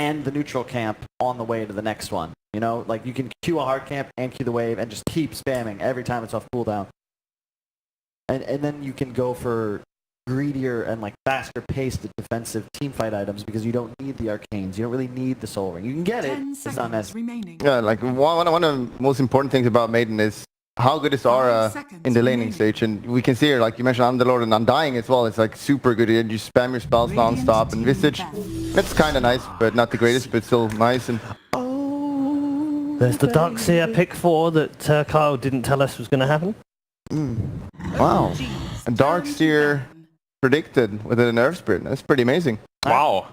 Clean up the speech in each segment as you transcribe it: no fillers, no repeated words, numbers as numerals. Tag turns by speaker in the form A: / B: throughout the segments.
A: and the neutral camp on the way to the next one. You know, like you can queue a hard camp and queue the wave and just keep spamming every time it's off cooldown. And then you can go for greedier and like faster paced defensive teamfight items because you don't need the arcanes. You don't really need the soul ring. You can get it. It's not necessary.
B: Yeah, like one of the most important things about Maiden is how good is Aura in the laning stage, and we can see here, like you mentioned, Underlord and Undying as well. It's like super good. You spam your spells non-stop, and Visage, that's kind of nice, but not the greatest, but still nice. And
C: there's the Darkseer pick 4 that Kyle didn't tell us was going to happen.
B: Wow, a Darkseer predicted with a Nerf Spirit. That's pretty amazing.
D: Wow.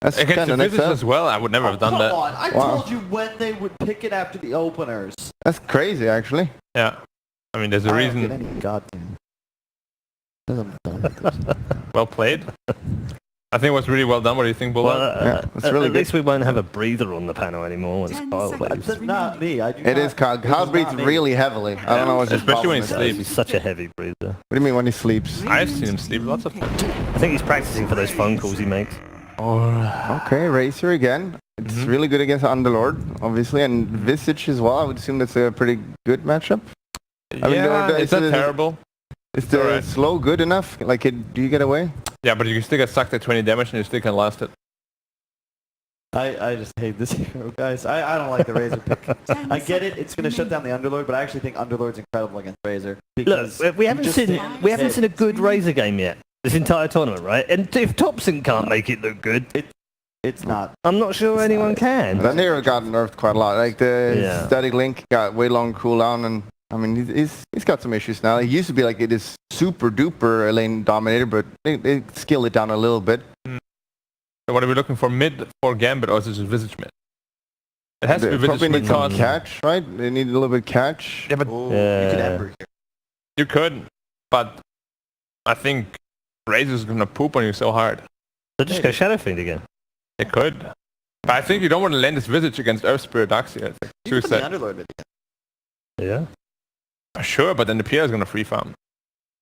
B: That's
D: against the
B: next
D: Visage
B: up
D: as well, I would never have done that.
A: Come on, I told you when they would pick it after the openers.
B: That's crazy, actually.
D: Yeah. I mean, there's a reason.
A: I don't get any goddamn.
D: Well played. I think it was really well done. What do you think, Bulla?
C: Well,
B: it's really
C: at least we won't have a breather on the panel anymore once Kyle plays.
A: That's not me.
B: It is Kyle. Kyle breathes really heavily. I don't know what's his
D: Especially when he
B: problem is.
D: sleeps.
C: He's such a heavy breather.
B: What do you mean when he sleeps?
D: I've seen him sleep lots of times.
C: I think he's practicing for those phone calls he makes.
B: Okay, Razor again. It's really good against Underlord, obviously, and Visage as well. I would assume that's a pretty good matchup.
D: I mean, it's not terrible.
B: Is the slow good enough? Like, do you get away?
D: Yeah, but you can still get sucked at 20 damage and you still can last it.
A: I just hate this hero, guys. I don't like the Razor pick. I get it. It's going to shut down the Underlord, but I actually think Underlord's incredible against Razor.
C: Look, we haven't seen a good Razor game yet. This entire tournament, right? And if Thompson can't make it look good,
A: it's not.
C: I'm not sure anyone can.
B: That hero got nerfed quite a lot. Like the static link got way long cooldown, and I mean he's got some issues now. He used to be like it is super duper lane dominator, but they scaled it down a little bit.
D: So what are we looking for? Mid for Gambit, or is it just Visage mid? It has to be Visage
B: probably
D: mid.
B: need some catch, right? They need a little bit catch.
D: Yeah, but
A: You could Ember here.
D: you could, but I think Razor's gonna poop on you so hard.
C: So just go Shadow Fiend again.
D: They could. But I think you don't want to land this Visage against Earth Spirit Darkseer. It's like
A: You could put the Underlord with you.
C: Yeah.
D: Sure, but then the PL is gonna free farm.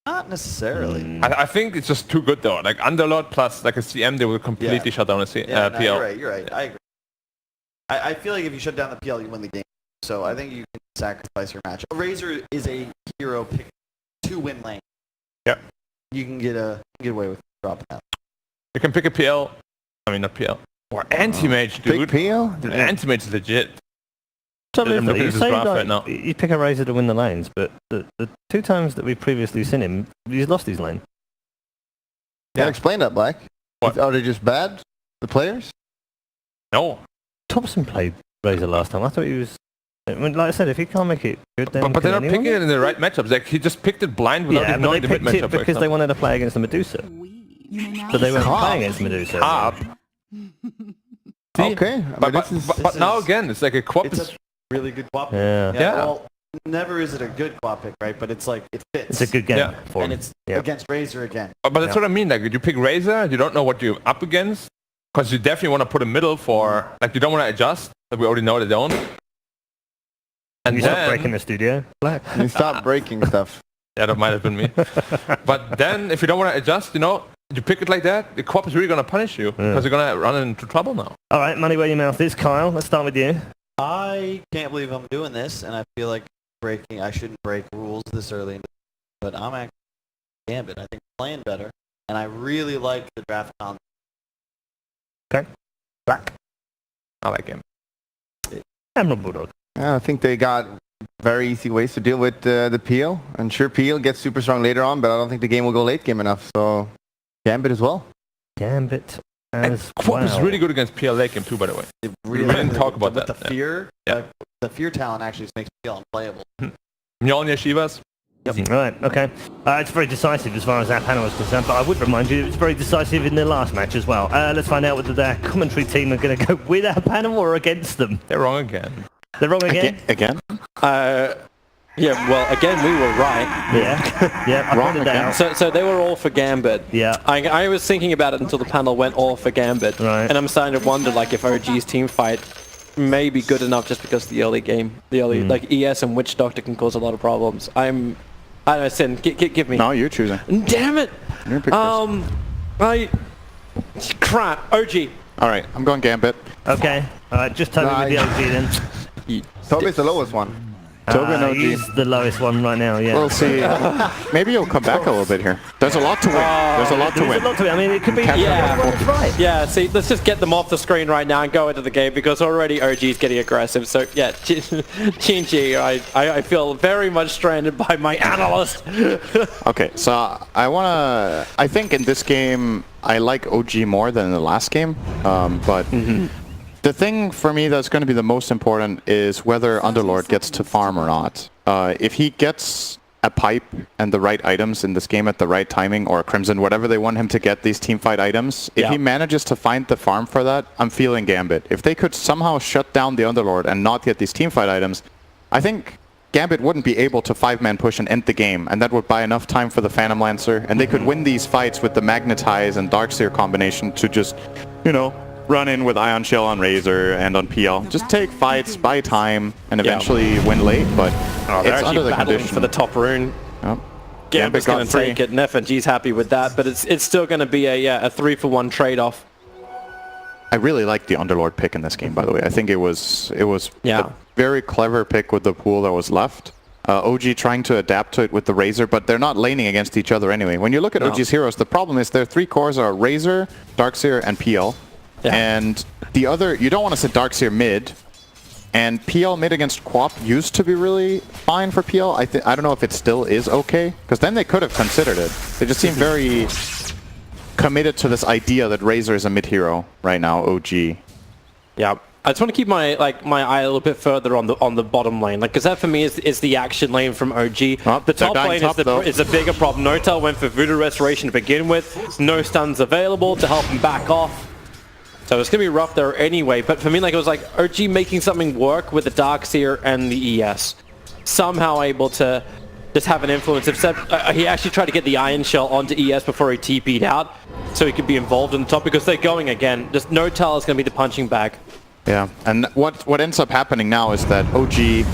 A: Not necessarily.
D: I think it's just too good though. Like Underlord plus like a CM, they will completely shut down a PL.
A: You're right. I agree. I feel like if you shut down the PL, you win the game. So I think you can sacrifice your match. Razor is a hero pick to win lane.
D: Yeah.
A: You can get away with dropping that.
D: You can pick a PL. I mean, not PL. Or Anti-Mage, dude.
B: Big PL?
D: Dude, Anti-Mage is legit.
C: So
D: I'm looking
C: you
D: at this
C: say
D: graph
C: like,
D: right now.
C: you pick a Razor to win the lanes, but the 2 times that we've previously seen him, he's lost his lane.
B: Yeah, explain that, Black.
D: What?
B: Are they just bad, the players?
D: No.
C: Thompson played Razor last time. I thought he was... I mean, like I said, if he can't make it good, then...
D: But they're not picking it in the right matchups. Like, he just picked it blind without even knowing the mid matchup.
C: Because they wanted to play against the Medusa. So they weren't playing against Medusa.
B: Okay.
D: But now again, it's like a co-op.
A: It's a really good co-op pick.
C: Yeah.
A: Well, never is it a good co-op pick, right? But it's like, it fits.
C: It's a good game for him.
A: And it's against Razor again.
D: But that's what I mean. Like, you pick Razor, you don't know what you're up against. Because you definitely want to put a middle for... Like, you don't want to adjust. But we already know they don't. And
C: you stop breaking the studio, Black.
B: You stop breaking stuff.
D: Yeah, that might have been me. But then, if you don't want to adjust, you know, you pick it like that, the co-op is really going to punish you. Because you're going to run into trouble now.
C: All right, money where your mouth is. Kyle, let's start with you.
A: I can't believe I'm doing this, and I feel like I shouldn't break rules this early. But I'm actually Gambit. I think playing better, and I really like the draft concept.
C: Okay. Black.
D: I like him.
C: Emerald Bulldog.
B: Yeah, I think they got very easy ways to deal with the PL. And sure, PL gets super strong later on, but I don't think the game will go late game enough. So, Gambit as well.
C: Gambit as
D: Co-op is
C: well.
D: really good against PL late game too, by the way.
A: It
D: We didn't talk about
A: with
D: that.
A: The fear, the fear talent actually just makes PL unplayable.
D: Mjolnir Shivas.
C: Right, okay. It's very decisive as far as that panel is concerned, but I would remind you it's very decisive in their last match as well. Let's find out whether their commentary team are going to go with our panel or against them.
D: They're wrong again.
C: They're wrong again?
E: Again? Yeah, well, again, we were right.
C: Yeah. Yeah, I pointed that out.
E: So they were all for Gambit.
C: Yeah.
E: I was thinking about it until the panel went all for Gambit.
C: Right.
E: And I'm starting to wonder, like, if OG's team fight may be good enough just because the early game, like, ES and Witch Doctor can cause a lot of problems. I don't know, Sin, give me.
F: No, you're choosing.
E: Damn it!
F: You're pick first.
E: Crap, OG.
F: Alright, I'm going Gambit.
C: Okay. Alright, just Toby with the OG then.
B: Toby's the lowest one.
F: Toby and OG.
C: He's the lowest one right now, yeah.
F: We'll see. Maybe he'll come back a little bit here. There's a lot to win. There's a lot to
C: There's
F: win.
C: a lot to it. I mean, it could be...
E: Yeah. Yeah, see, let's just get them off the screen right now and go into the game because already OG is getting aggressive. So, yeah, GG, I feel very much stranded by my analyst.
F: Okay, so I think in this game, I like OG more than in the last game, but the thing for me that's going to be the most important is whether Underlord gets to farm or not. If he gets a pipe and the right items in this game at the right timing, or Crimson, whatever they want him to get, these teamfight items, if he manages to find the farm for that, I'm feeling Gambit. If they could somehow shut down the Underlord and not get these teamfight items, I think Gambit wouldn't be able to 5-man push and end the game, and that would buy enough time for the Phantom Lancer, and they could win these fights with the Magnetize and Darkseer combination to just, you know, run in with Ion Shell on Razor and on PL. Just take fights, buy time, and eventually win late, but
E: they're
F: it's under the
E: battling
F: condition.
E: for the top rune.
F: Yep.
E: Gambit's going to take it, and FNG's happy with that, but it's still going to be a 3-for-1 trade-off.
F: I really like the Underlord pick in this game, by the way. I think it was a very clever pick with the pool that was left. OG trying to adapt to it with the Razor, but they're not laning against each other anyway. When you look at OG's heroes, the problem is their 3 cores are Razor, Darkseer, and PL. Yeah. And the other, you don't want to sit Darkseer mid, and PL mid against Quap used to be really fine for PL. I don't know if it still is okay, because then they could have considered it. They just seem very committed to this idea that Razor is a mid hero right now, OG.
E: Yeah. I just want to keep my eye a little bit further on the bottom lane, because that for me is the action lane from OG. The top lane is the bigger problem. Notel went for Voodoo Restoration to begin with. No stuns available to help him back off. So it's going to be rough there anyway, but for me, like, it was like OG making something work with the Darkseer and the ES. Somehow able to just have an influence. Except he actually tried to get the Iron Shell onto ES before he TP'd out, so he could be involved in the top, because they're going again. Just Notel is going to be the punching bag.
F: Yeah, and what ends up happening now is that OG,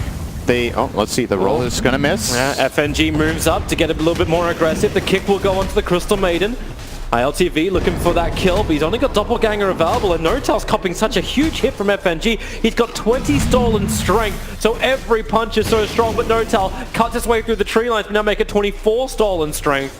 F: let's see, the roll is going to miss.
E: FNG moves up to get a little bit more aggressive. The kick will go onto the Crystal Maiden. ILTV looking for that kill, but he's only got Doppelganger available, and Notel's copping such a huge hit from FNG. He's got 20 stolen strength, so every punch is so strong, but Notel cuts his way through the tree lines to now make it 24 stolen strength.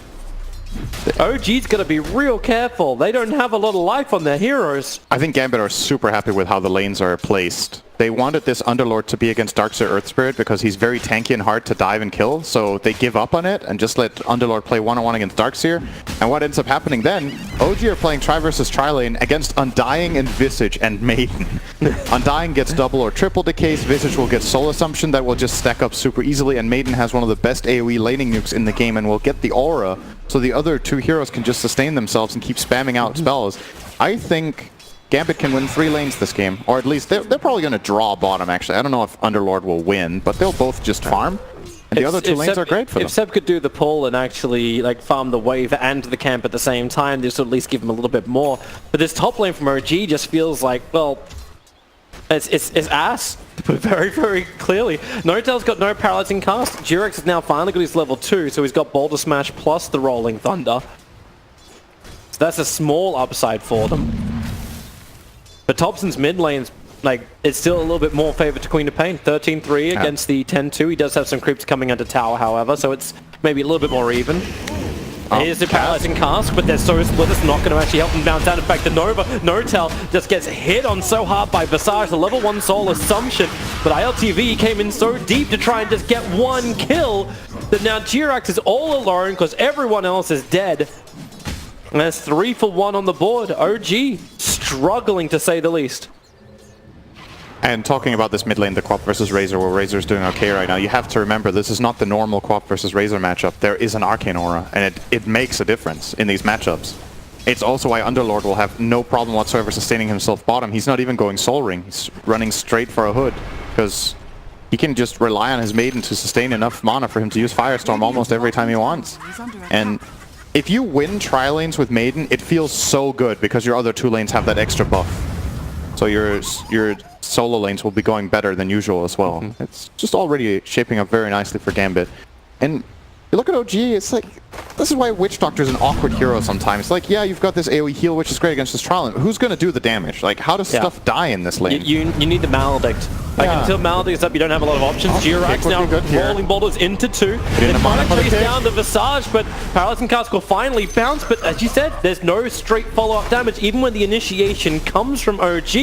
E: OG's going to be real careful. They don't have a lot of life on their heroes.
F: I think Gambit are super happy with how the lanes are placed. They wanted this Underlord to be against Darkseer Earth Spirit because he's very tanky and hard to dive and kill, so they give up on it and just let Underlord play one-on-one against Darkseer. And what ends up happening then, OG are playing Tri versus Tri lane against Undying and Visage and Maiden. Undying gets double or triple decays, Visage will get Soul Assumption that will just stack up super easily, and Maiden has one of the best AoE laning nukes in the game and will get the aura, so the other 2 heroes can just sustain themselves and keep spamming out spells. I think Gambit can win 3 lanes this game, or at least they're probably going to draw bottom, actually. I don't know if Underlord will win, but they'll both just farm. And the other 2 lanes are great for them.
E: If Seb could do the pull and actually like farm the wave and the camp at the same time, this would at least give him a little bit more. But this top lane from OG just feels like, well, it's ass, to put it very, very clearly. Notel's got no paralyzing cast. Durex has now finally got his level 2, so he's got Boulder Smash plus the Rolling Thunder. So that's a small upside for them. But Thompson's mid lane's, like, it's still a little bit more favored to Queen of Pain. 13-3 against the 10-2. He does have some creeps coming into tower, however, so it's maybe a little bit more even. Here's the paralyzing cast, but they're so split, it's not going to actually help them bounce out. In fact, the Notel just gets hit on so hard by Visage, the level 1 Soul Assumption. But ILTV came in so deep to try and just get 1 kill that now Jirax is all alone because everyone else is dead. And that's 3 for 1 on the board. OG struggling to say the least.
F: And talking about this mid lane, the Quap versus Razor, where Razor's doing okay right now, you have to remember this is not the normal Quap versus Razor matchup. There is an Arcane Aura, and it makes a difference in these matchups. It's also why Underlord will have no problem whatsoever sustaining himself bottom. He's not even going Soul Ring. He's running straight for a Hood, because he can just rely on his Maiden to sustain enough mana for him to use Firestorm almost every time he wants. And if you win Tri lanes with Maiden, it feels so good, because your other 2 lanes have that extra buff. So your solo lanes will be going better than usual as well. It's just already shaping up very nicely for Gambit. And you look at OG, it's like This is why Witch Doctor's an awkward hero sometimes. Like, yeah, you've got this AoE heal, which is great against this Trial. Who's going to do the damage? Like, how does stuff die in this lane?
E: You need the Maledict. Like, until Maledict is up, you don't have a lot of options. Jirax now rolling boulders into 2. They're trying to chase down the Visage, but Paralyzing Cask will finally bounce. But as you said, there's no straight follow-up damage. Even when the initiation comes from OG,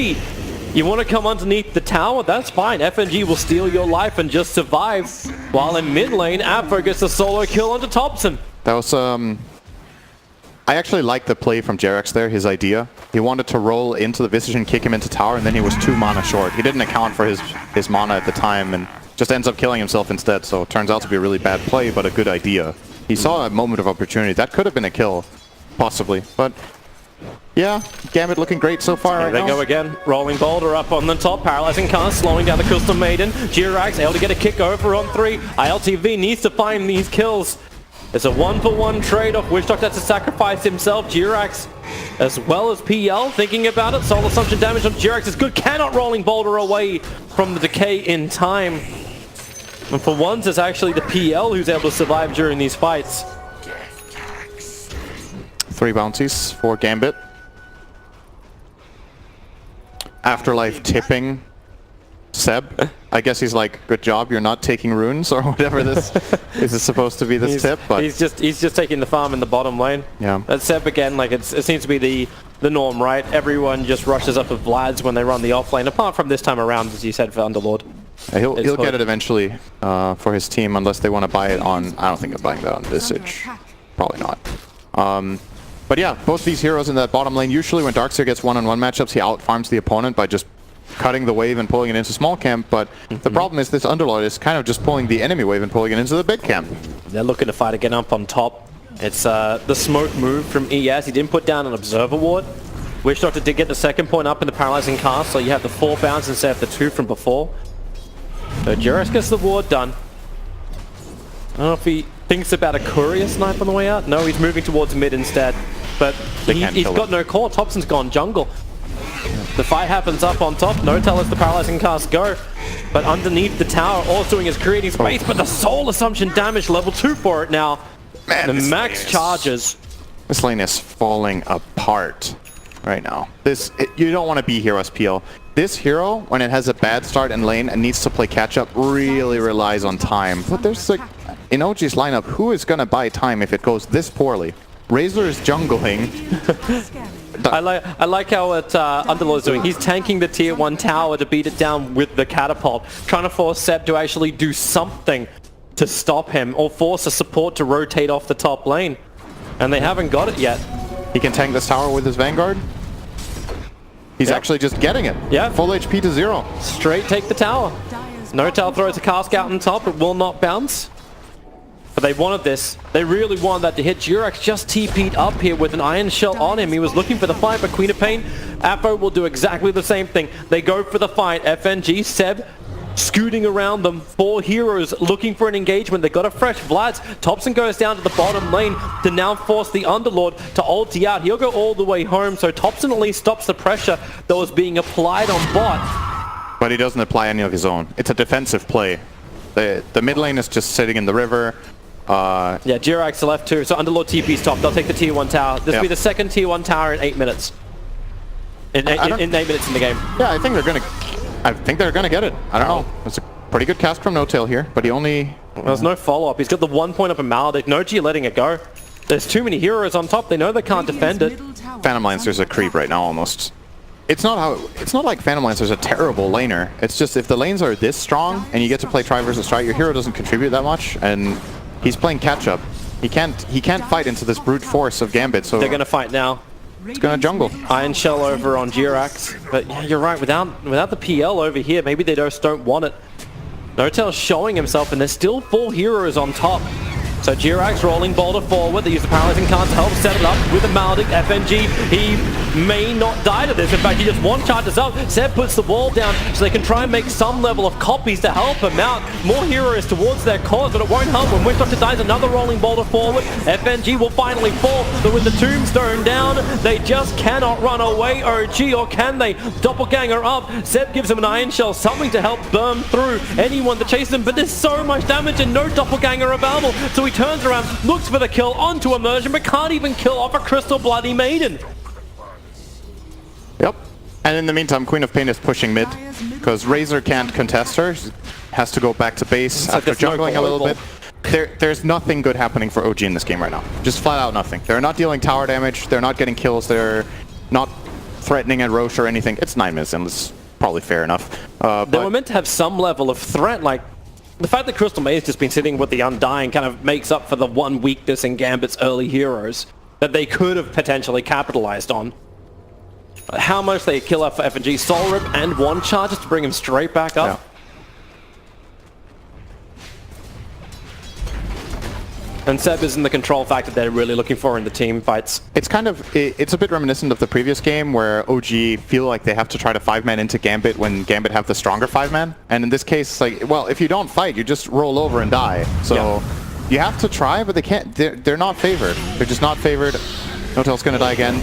E: you want to come underneath the tower, that's fine. FNG will steal your life and just survive. While in mid lane, Apho gets a solo kill onto Thompson.
F: That was, I actually like the play from Jerax there, his idea. He wanted to roll into the Visage and kick him into tower, and then he was 2 mana short. He didn't account for his mana at the time, and just ends up killing himself instead, so it turns out to be a really bad play, but a good idea. He saw a moment of opportunity. That could have been a kill, possibly, but yeah, Gambit looking great so far right now.
E: They go again. Rolling Boulder up on the top. Paralyzing Cast slowing down the Crystal Maiden. Jirax able to get a kick over on 3. ILTV needs to find these kills. It's a 1-for-1 trade-off. Witch Doctor has to sacrifice himself. Jirax, as well as PL, thinking about it. Soul Assumption damage on Jirax is good. Cannot Rolling Boulder away from the decay in time. And for once, it's actually the PL who's able to survive during these fights.
F: 3 bounties for Gambit. Afterlife tipping Seb. I guess he's like, good job, you're not taking runes or whatever this is supposed to be this tip, but
E: he's just taking the farm in the bottom lane.
F: Yeah.
E: That's Seb again, like it seems to be the norm, right? Everyone just rushes up with Vlads when they run the off lane, apart from this time around, as you said, for Underlord.
F: He'll get it eventually for his team, unless they want to buy it on, I don't think I'm buying that on Visage. Probably not. But yeah, both these heroes in that bottom lane, usually when Darkseer gets one-on-one matchups, he out-farms the opponent by just cutting the wave and pulling it into small camp, but the problem is this Underlord is kind of just pulling the enemy wave and pulling it into the big camp.
E: They're looking to fight again up on top. It's the smoke move from ES. He didn't put down an Observer Ward. Witch Doctor did get the second point up in the Paralyzing Cast, so you have the 4 bounce instead of the 2 from before. So Jerax gets the ward done. I don't know if he thinks about a Courier snipe on the way out. No, he's moving towards mid instead. But he's got no core. Thompson's gone jungle. The fight happens up on top. No tell us the Paralyzing Cast go. But underneath the tower, all it's doing is creating space. But the Soul Assumption damage level 2 for it now.
F: Man,
E: the max charges.
F: This lane is falling apart right now. You don't want to be here as PL. This hero, when it has a bad start in lane and needs to play catch-up, really relies on time. But there's like, in OG's lineup, who is going to buy time if it goes this poorly? Razor is jungling.
E: I like how what Underlord's doing. He's tanking the tier 1 tower to beat it down with the catapult, trying to force Seb to actually do something to stop him or force a support to rotate off the top lane. And they haven't got it yet.
F: He can tank this tower with his Vanguard. He's actually just getting it.
E: Yeah.
F: Full HP to 0.
E: Straight take the tower. No-Tail throws a cask out on top. It will not bounce. But they wanted this. They really wanted that to hit. Jirax just TP'd up here with an Iron Shell on him. He was looking for the fight, but Queen of Pain, Apho will do exactly the same thing. They go for the fight. FNG, Seb, scooting around them. 4 heroes looking for an engagement. They got a fresh Vlad. Thompson goes down to the bottom lane to now force the Underlord to ulti out. He'll go all the way home, so Thompson at least stops the pressure that was being applied on bot.
F: But he doesn't apply any of his own. It's a defensive play. The mid lane is just sitting in the river.
E: Yeah, Jirax left too, so Underlord TP's top. They'll take the tier 1 tower. This will be the second tier 1 tower in 8 minutes. In 8 minutes in the game.
F: Yeah, I think they're gonna get it. I don't know. It's a pretty good cast from No-Tail here, but he only...
E: There's no follow-up. He's got the 1 point up in Maledict. No G letting it go. There's too many heroes on top. They know they can't defend it.
F: Phantom Lancer's a creep right now almost. It's not like Phantom Lancer's a terrible laner. It's just if the lanes are this strong and you get to play Tri versus Tri, your hero doesn't contribute that much, and he's playing catch-up. He can't fight into this brute force of Gambit, so...
E: They're gonna fight now.
F: It's gonna jungle.
E: Iron Shell over on Jirax. But yeah, you're right, without the PL over here, maybe they just don't want it. No-Tail's showing himself, and there's still 4 heroes on top. So Jirax rolling boulder forward. They use the Paralyzing Cast to help set it up with the Maledict. FNG, he may not die to this. In fact, he just one charges up. Seb puts the wall down so they can try and make some level of copies to help him out. More heroes towards their cause, but it won't help when Witch Doctor dies. Another rolling boulder forward. FNG will finally fall, but with the tombstone down, they just cannot run away. OG, or can they? Doppelganger up. Seb gives him an iron shell, something to help burn through anyone that chases him, but there's so much damage and no doppelganger available. So he turns around, looks for the kill onto Immersion, but can't even kill off a Crystal Bloody Maiden.
F: Yep. And in the meantime, Queen of Pain is pushing mid because Razor can't contest her. She has to go back to base after juggling a little bit. There's nothing good happening for OG in this game right now. Just flat out nothing. They're not dealing tower damage. They're not getting kills. They're not threatening at Roche or anything. It's 9 minutes and it's probably fair enough.
E: They were meant to have some level of threat. Like, the fact that Crystal Maid's just been sitting with the Undying kind of makes up for the one weakness in Gambit's early heroes that they could have potentially capitalized on. How much they kill up for FNG. Soul Rip and one charge just to bring him straight back up.
F: Yeah.
E: And Seb is in the control factor they're really looking for in the team fights.
F: It's kind of, it's a bit reminiscent of the previous game where OG feel like they have to try to 5-man into Gambit when Gambit have the stronger 5-man. And in this case, it's like, well, if you don't fight, you just roll over and die. So you have to try, but they can't, they're not favored. They're just not favored. Notel's going to die again.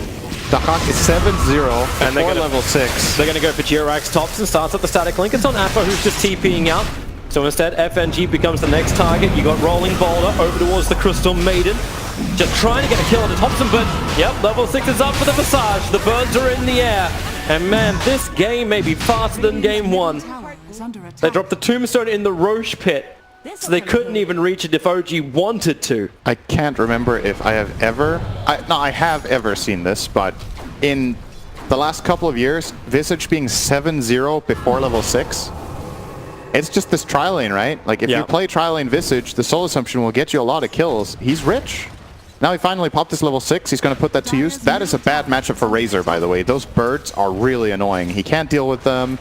F: The Hawk is 7-0 and they're level 6.
E: They're going to go for Jirax tops and starts at the static link. It's on Appa who's just TPing out. So instead, FNG becomes the next target. You got Rolling Boulder over towards the Crystal Maiden. Just trying to get a kill onto Thompson, but yep, level 6 is up for the Visage. The birds are in the air. And man, this game may be faster than game 1. They dropped the tombstone in the Roche pit. So they couldn't even reach it if OG wanted to.
F: I can't remember if I have ever... I have ever seen this, but in the last couple of years, Visage being 7-0 before level 6, it's just this tri-lane, right? Like, if you play tri-lane Visage, the Soul Assumption will get you a lot of kills. He's rich. Now he finally popped his level 6. He's going to put that to use. That is a bad matchup for Razor, by the way. Those birds are really annoying. He can't deal with them.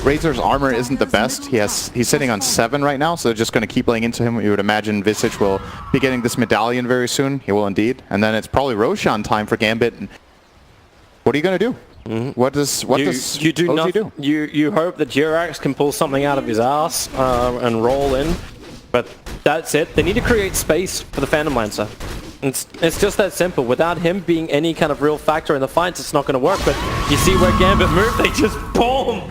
F: Razor's armor isn't the best. He's sitting on 7 right now, so they're just going to keep laying into him. You would imagine Visage will be getting this medallion very soon. He will indeed. And then it's probably Roshan time for Gambit. What are you going to do? What does OG do?
E: You hope that Jirax can pull something out of his ass and roll in, but that's it. They need to create space for the Phantom Lancer. It's just that simple. Without him being any kind of real factor in the fights, it's not going to work. But you see where Gambit moved, they just boom!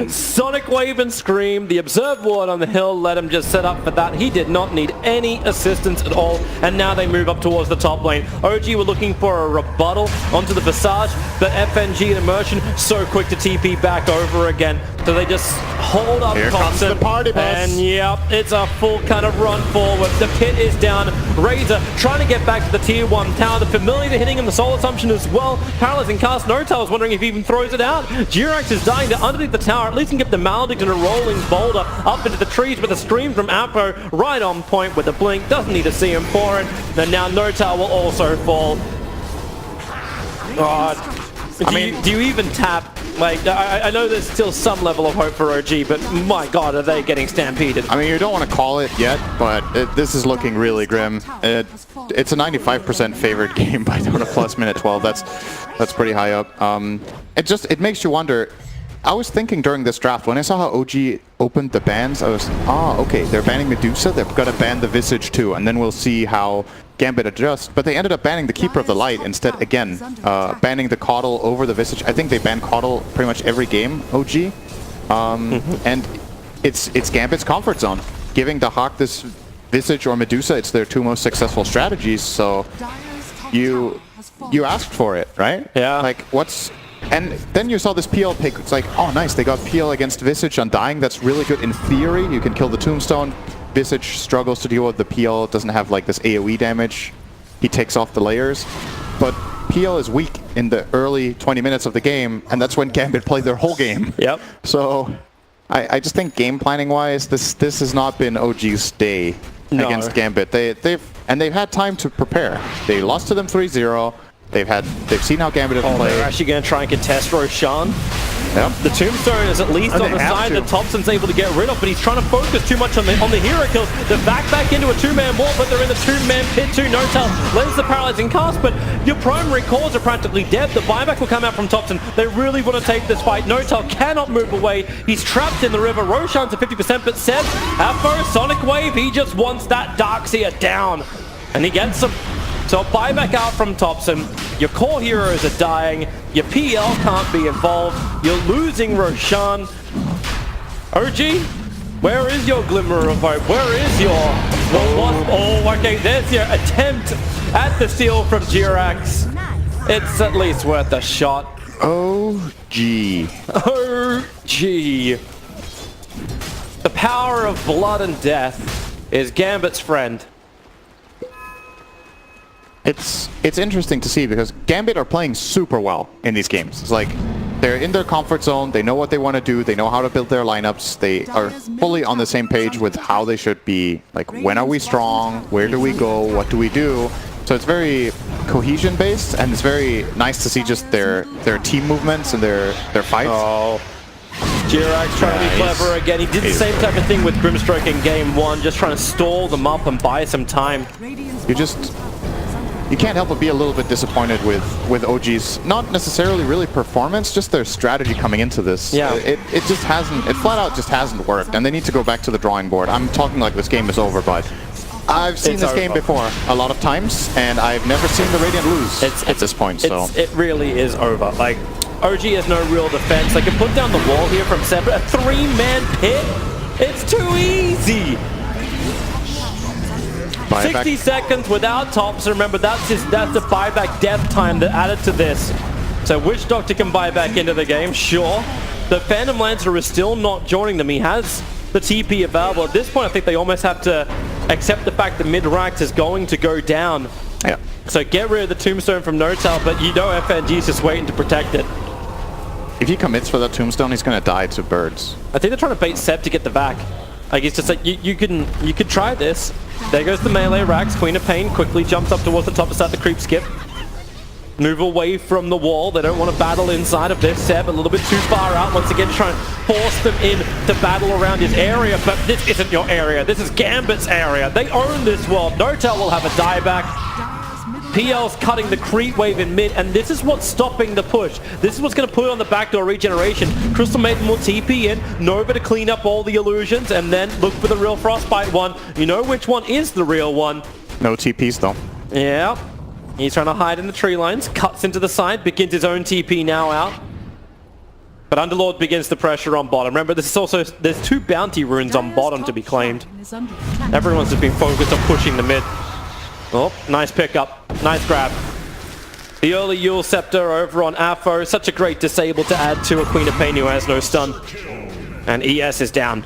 E: Sonic Wave and Scream. The Observe Ward on the hill let him just set up for that. He did not need any assistance at all. And now they move up towards the top lane. OG were looking for a rebuttal onto the Visage, but FNG and Immersion so quick to TP back over again. So they just hold up
F: Here comes the party bus.
E: And yep, it's a full kind of run forward. The pit is down. Razor trying to get back to the tier 1 tower. The Familiar hitting him, the Soul Assumption as well. Paralyzing cast. Notel is wondering if he even throws it out. Jirax is dying to underneath the tower. At least can get the Maledict and a rolling boulder up into the trees, but the stream from Apo right on point with the blink. Doesn't need to see him for it. And now Notel will also fall. God. Do you even tap? Like, I know there's still some level of hope for OG, but my God, are they getting stampeded?
F: I mean, you don't want to call it yet, but this is looking really grim. It's a 95% favored game by Dota Plus minute 12. That's pretty high up. It makes you wonder. I was thinking during this draft, when I saw how OG opened the bans, I was, okay, they're banning Medusa, they're going to ban the Visage too, and then we'll see how Gambit adjusts. But they ended up banning the Keeper of the Light instead, again, banning the Caudal over the Visage. I think they ban Caudal pretty much every game, OG. And it's Gambit's comfort zone. Giving the Hawk this Visage or Medusa, it's their 2 most successful strategies, so you asked for it, right?
E: Yeah.
F: Like, and then you saw this PL pick. It's like, oh, nice. They got PL against Visage Undying. That's really good in theory. You can kill the Tombstone. Visage struggles to deal with the PL. Doesn't have like this AoE damage. He takes off the layers. But PL is weak in the early 20 minutes of the game, and that's when Gambit played their whole game.
E: Yep.
F: So I just think game planning wise, this has not been OG's day against Gambit. They've had time to prepare. They lost to them 3-0. They've seen how Gambit have played.
E: They're actually going to try and contest Roshan.
F: Yep.
E: The Tombstone is at least
C: And
E: on
C: they
E: the
C: have
E: side
C: to.
E: that Thompson's able to get rid of, but he's trying to focus too much on the hero kills. They're back into a two-man wall, but they're in the two-man pit too. No-Tail lands the paralyzing cast, but your primary cores are practically dead. The buyback will come out from Thompson. They really want to take this fight. No-Tail cannot move away. He's trapped in the river. Roshan's at 50%, but Seb, Afro, Sonic Wave, he just wants that Darkseer down. And he gets him. So buyback out from Thompson. Your core heroes are dying. Your PL can't be involved. You're losing Roshan. OG, where is your glimmer of hope? Where is your... Oh, okay, there's your attempt at the steal from Jirax. It's at least worth a shot.
F: OG.
E: OG. The power of blood and death is Gambit's friend.
F: It's interesting to see because Gambit are playing super well in these games. It's like they're in their comfort zone, they know what they want to do, they know how to build their lineups, they are fully on the same page with how they should be. Like, when are we strong, where do we go, what do we do? So it's very cohesion based, and it's very nice to see just their team movements and their fights.
E: Oh. Jirax trying to be clever again. He did the same type of thing with Grimstroke in game 1, just trying to stall them up and buy some time.
F: You can't help but be a little bit disappointed with OG's, not necessarily really performance, just their strategy coming into this.
E: Yeah.
F: It just hasn't, it flat out just hasn't worked, and they need to go back to the drawing board. I'm talking like this game is over, but I've seen this game before a lot of times, and I've never seen the Radiant lose at this point, so.
E: It really is over. Like, OG has no real defense. They can put down the wall here from Seb. A three-man pit? It's too easy! 60 seconds without tops. Remember, that's the buyback death time that added to this. So Witch Doctor can buy back into the game, sure. The Phantom Lancer is still not joining them. He has the TP available. At this point, I think they almost have to accept the fact that mid-ranks is going to go down.
F: Yeah.
E: So get rid of the Tombstone from No-Tail, but you know FNG is just waiting to protect it.
F: If he commits for that Tombstone, he's going to die to birds.
E: I think they're trying to bait Seb to get the back. Like, it's just like, you could try this. There goes the melee Rax. Queen of Pain quickly jumps up towards the top to start the creep skip. Move away from the wall. They don't want to battle inside of this. Seb a little bit too far out. Once again, trying to force them in to battle around his area. But this isn't your area. This is Gambit's area. They own this world. No-Tail will have a dieback. PL's cutting the creep wave in mid, and this is what's stopping the push. This is what's going to put on the backdoor regeneration. Crystal Maiden will TP in, Nova to clean up all the illusions, and then look for the real Frostbite one. You know which one is the real one.
F: No TPs though.
E: Yeah. He's trying to hide in the tree lines, cuts into the side, begins his own TP now out. But Underlord begins the pressure on bottom. Remember, this is also, there's 2 bounty runes on bottom to be claimed. Everyone's just been focused on pushing the mid. Oh, nice pickup. Nice grab. The early Yule Scepter over on Afo. Such a great disable to add to a Queen of Pain who has no stun. And ES is down.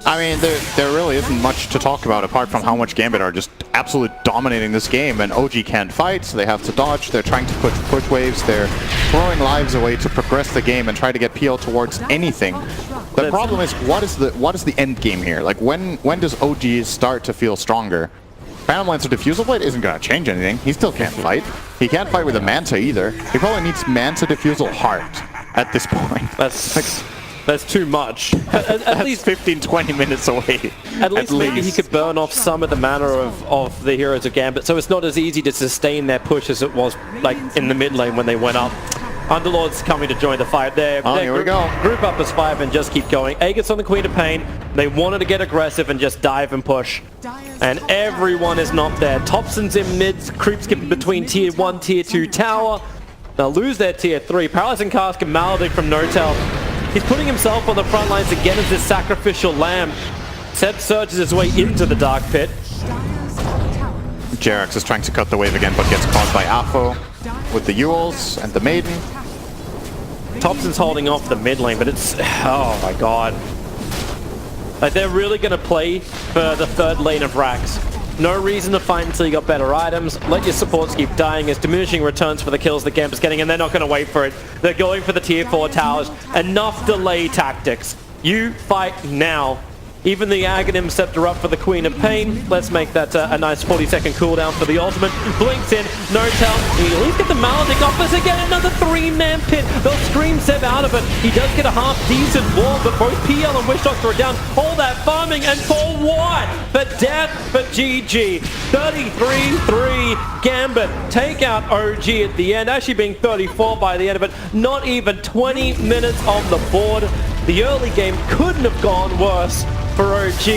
F: I mean, there really isn't much to talk about apart from how much Gambit are just absolutely dominating this game, and OG can't fight, so they have to dodge. They're trying to push waves. They're throwing lives away to progress the game and try to get PL towards anything. The problem is, what is the end game here? Like, when does OG start to feel stronger? Phantom Lancer Diffusal Blade isn't going to change anything. He still can't fight. He can't fight with a Manta either. He probably needs Manta Diffusal Heart at this point.
E: That's too much. At least
F: 15-20 minutes away.
E: At least maybe he could burn off some of the mana of the heroes of Gambit, so it's not as easy to sustain their push as it was like in the mid lane when they went up. Underlord's coming to join the fight there.
F: Here we go.
E: Group up as 5 and just keep going. Aegis on the Queen of Pain. They wanted to get aggressive and just dive and push. And everyone is not there. Thompson's in mid, creep skipping between tier 1, tier 2 tower. They'll lose their tier 3. Paralyzing Cask and Maledict from No-Tail. He's putting himself on the front lines again as this sacrificial lamb. Seb surges his way into the Dark Pit.
F: Jerax is trying to cut the wave again, but gets caught by Afo with the Yules and the Maiden.
E: Thompson's holding off the mid lane, but it's... Oh my god. Like, they're really going to play for the third lane of Rax. No reason to fight until you got better items. Let your supports keep dying. It's diminishing returns for the kills that Gambit's getting, and they're not going to wait for it. They're going for the tier 4 towers. Enough delay tactics. You fight now. Even the Aghanim stepped her up for the Queen of Pain. Let's make that a nice 40-second cooldown for the ultimate. Blinks in, no tell. He at least get the Maledict off us again. Another 3-man pit. They'll scream Seb out of it. He does get a half-decent wall, but both PL and Wish Doctor are down. All that farming, and for what? For death, for GG. 33-3 Gambit. Take out OG at the end, actually being 34 by the end of it. Not even 20 minutes on the board. The early game couldn't have gone worse for OG,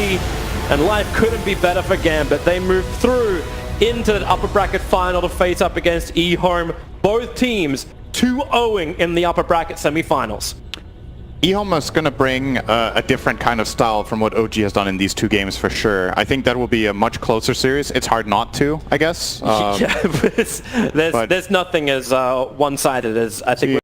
E: and life couldn't be better for Gambit. They moved through into the upper bracket final to face up against eHome. Both teams 2-0 in the upper bracket semifinals.
F: eHome is going to bring a different kind of style from what OG has done in these 2 games for sure. I think that will be a much closer series. It's hard not to, I guess.
E: Yeah, there's nothing as one-sided as I think